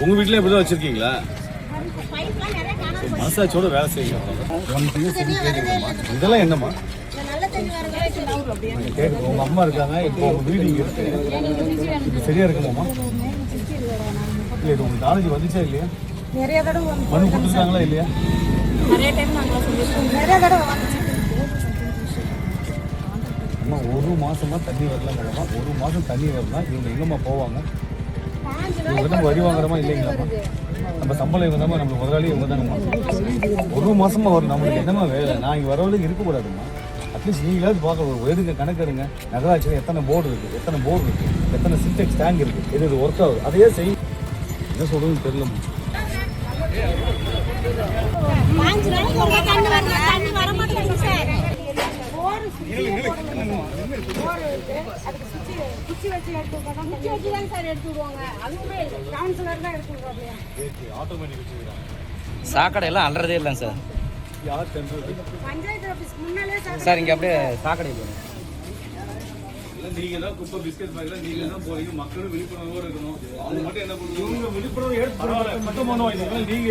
உங்க வீட்ல இப்படிதான் வச்சிருக்கீங்களா? மனசாட்சியோட வேலை செய்யணும். இதெல்லாம் என்னம்மா கேட்கு? உங்க அம்மா இருக்காங்க, இப்போ உங்க வீடு இங்க இருக்கு, இது சரியா இருக்குமாம்மா? இல்ல இது உங்களுக்கு நாலேஜ் வந்துச்சா இல்லையா? நிறைய தடவை மனு கொடுத்துருக்காங்களா இல்லையா? நிறைய டைம் நாங்கள் சொல்லியிருக்கோம். நிறைய தடவை அம்மா ஒரு மாசமா தண்ணி வரலங்கம்மா. ஒரு மாசம் தண்ணி வரலாம், இவங்க எங்கம்மா போவாங்க? இவங்க தான் வரி வாங்குறமா இல்லைங்களாம்மா? நம்ம சம்பளம் இவங்க தான், நம்மளுக்கு முதலாளி இவங்க தாங்கம்மா. ஒரு மாசமா வரும், நம்மளுக்கு என்னம்மா வேலை? நான் இங்கே வரவளுக்கு இருக்கக்கூடாதும்மா. அட்லீஸ்ட் நீங்களாவது பார்க்க எதுங்க கணக்கெடுங்க. நகராட்சியில் எத்தனை போர்டு இருக்குது, எத்தனை சின்டெக்ஸ் டேங்க் இருக்குது, எது ஒர்க் ஆகுது, அதையே செய். என்ன சொல்றதுன்னு தெரியலம்மா. சாக்கடை எல்லாம் அல்றதே இல்லைங்க சார். சார் இங்க அப்படியே சாக்கடை நீங்க தான் குப்பை பிஸ்கட் பாக்கெட் நீங்க தான் போறீங்க. மக்களும் விழிப்புணர்வோட இருக்கணும். அவங்க மட்டும் என்ன பண்ணுவாங்க? இவங்க விழிப்புணர்வு ஏற்படுறாங்க மட்டும் பண்ணுவாங்க. நீங்க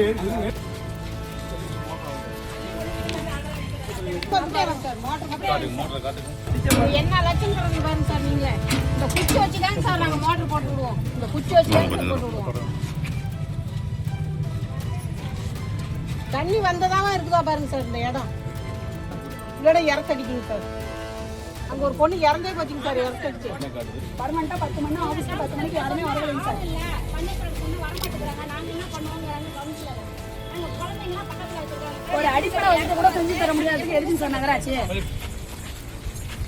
என்ன லட்சம் பாருங்க சார். நீங்க இந்த குச்சி வச்சுதாங்க சார் நாங்க மோட்டர் போட்டு விடுவோம். இந்த குச்சி வச்சுதான் போட்டு விடுவோம். தண்ணி வந்ததாவா இருக்குதா பாருங்க சார். இந்த இடம் இறக்கடிக்குங்க சார். அங்க ஒரு பொண்ணு இறந்தே போச்சுங்க சார். இறக்கடிச்சு பர்மனண்டா 10 மணி ஆஃபீஸ்ல 10 மணிக்கு யாருமே வரலைங்க சார். ஒரு அடிப்படை வசதி கூட செஞ்சு தர முடியாது. எதுக்கு சார் நகராட்சி?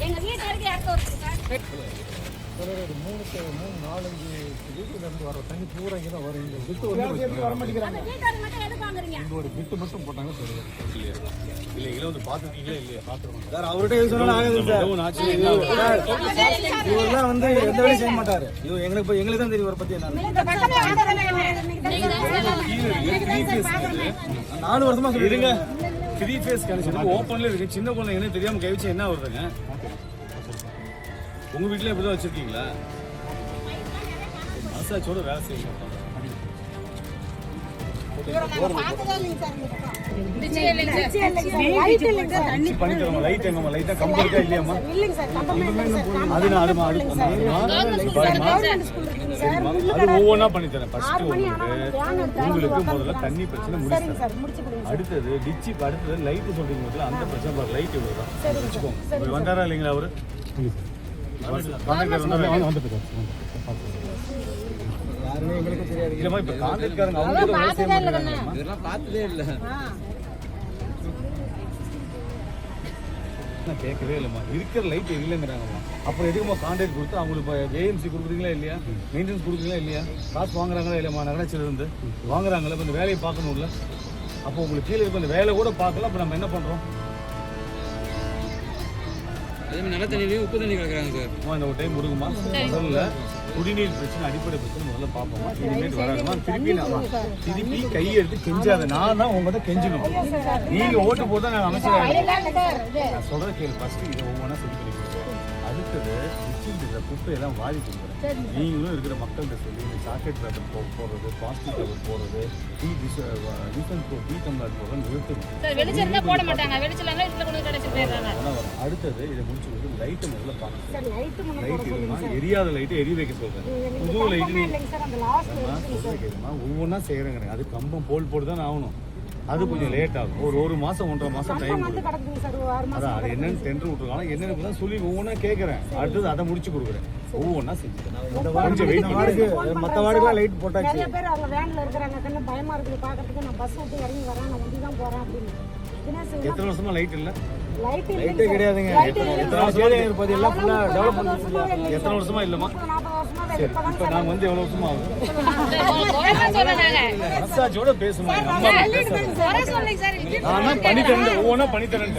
எங்க வீட்டு வரைக்கும் இடத்த ஒரு 3-4-5 வீட்டுல இருந்து வர தண்ணி பூரா இங்க தான் வரும். இந்த விட்டு வர மாட்டேங்கிறாங்க. ஒரு பிட்டு மட்டும் போட்டாங்க சரி. இல்ல இல்ல வந்து பாத்துட்டீங்களா இல்லையா? பாத்துறோம் சார். அவர்கிட்ட எது சொன்னாலும் ஆகாது சார். இவரெல்லாம் வந்து எந்த வேலையும் செய்ய மாட்டாரு. இவர் எங்களுக்கு தான் தெரியும் இவரை பத்தி. 4 வருஷமா சொல்லிடுங்க. 3 ஃபேஸ் கனெக்ஷன் ஓப்பன்ல இருக்கு. சின்ன குழந்தை என்ன தெரியாம கை வச்சு என்ன வருதுங்க? உங்க வீட்ல இப்படிதான் வச்சிருக்கீங்களா? மனசாட்சியோட வேலை செய்யணும். லைட் எங்கம்மா? லைட்டா கம்பு இருக்கா இல்லையாம்மா? அது ஒவ்வொன்னா பண்ணி தரேன். ஃபர்ஸ்ட் உங்களுக்கு முதல்ல தண்ணி பிரச்சனை முடிச்சிட்டேன். அடுத்தது டிச்சி, அடுத்தது லைட் சொல்றீங்க முதல்ல. அந்த பிரச்சனை லைட் இவ்வளவுதான் வச்சுக்கோங்க. வந்தாரா இல்லைங்களா அவரு? யாருமே எங்களுக்கு தெரியாது. இல்லம்மா இப்ப கான்ட்ராக்ட்காரங்க அவங்க கூட வேலை செய்ய மாட்டாங்க. இதெல்லாம் பார்த்ததே இல்ல. நான் கேட்கவே இல்லைம்மா. இருக்கிற லைட் இல்லைங்கிறாங்கம்மா. அப்புறம் எதுக்குமா கான்ட்ராக்ட் கொடுத்து அவங்களுக்கு ஏஎம்சி கொடுக்குறீங்களா இல்லையா? மெயின்டெனன்ஸ் கொடுக்குறீங்களா இல்லையா? காசு வாங்குறாங்களா இல்லையாம்மா? நகராட்சியில இருந்து வாங்குறாங்களா? இப்போ இந்த வேலையை பார்க்கணும்ல. அப்போ உங்களுக்கு கீழே இருக்க இந்த வேலை கூட பார்க்கலாம். அப்போ நம்ம என்ன பண்றோம்? அதே நல்ல தண்ணியிலையும் உப்பு தண்ணி கலக்குறாங்க சார். இந்த ஒரு டைம் முடுங்குமா? முதல்ல குடிநீர் பிரச்சனை, அடிப்படை பிரச்சனை முதல்ல பார்ப்போமா? இனிமேல் வராதுமா. திருப்பி கையை எடுத்து கெஞ்சாத. நான் தான் உங்க தான் கெஞ்சணும். நீங்க ஓட்டு போட்டா நான் அமைச்சர் சொல்ற கேள்வி. ஃபர்ஸ்ட் இதை ஒவ்வொன்றா சொல்லி கொடுக்குறேன். அடுத்தது இருக்கிற குப்பையெல்லாம் வாரி கொடுக்குறேன். நீங்களும் இருக்கிற மக்கள்கிட்ட சொல்லி இந்த சாக்கெட் பேப்பர் போடுறது, பிளாஸ்டிக் பேப்பர் போடுறது, டீ டம்ளர் போடுறது நிறுத்தணும். அடுத்தது இதை முடிச்சு கொடுத்து லைட்டை முதல்ல பார்க்கணும். லைட் இல்லைன்னா எரியாத லைட்டை எரிய வைக்க சொல்றேன். புது லைட்டு ஒவ்வொன்றா செய்யறேங்க. அது கம்பம் போல் போட்டு தான் ஆகணும். அது கொஞ்சம் லேட் ஆகும். ஒரு மாசம் 1.5 மாசம் டைம் அதான். அது என்னன்னு டெண்டர் விட்டுருக்காங்க. என்னன்னு தான் சொல்லி ஒவ்வொன்றா கேட்கறேன். அடுத்தது அதை முடிச்சு கொடுக்குறேன். ஒவ்வொன்றா செஞ்சுக்கிறேன். கொஞ்சம் வெயிட் பண்ணுங்க. மற்ற வார்டுலாம் லைட் போட்டாச்சு. நிறைய பேர் அவங்க வேன்ல இருக்கிறாங்க. பயமா இருக்குது பாக்கிறதுக்கு. நான் பஸ் விட்டு இறங்கி வரேன், நான் வண்டி தான் போறேன் அப்படின்னு. எத்தனை வருஷமா லைட் இல்ல? லைட்டே கிடையாதுங்க. எத்தனை வருஷமா இருப்பது எல்லாம் ஃபுல்லா டெவலப் பண்ணிட்டு. எத்தனை வருஷமா இல்லமா? சரி, இப்போ நான் வந்து எவ்வளவு வருஷமா ஆகுது? மனசாட்சியோட பேசுமா? நான் பண்ணி தரேன். ஒவ்வொன்றா பண்ணி தரேன்.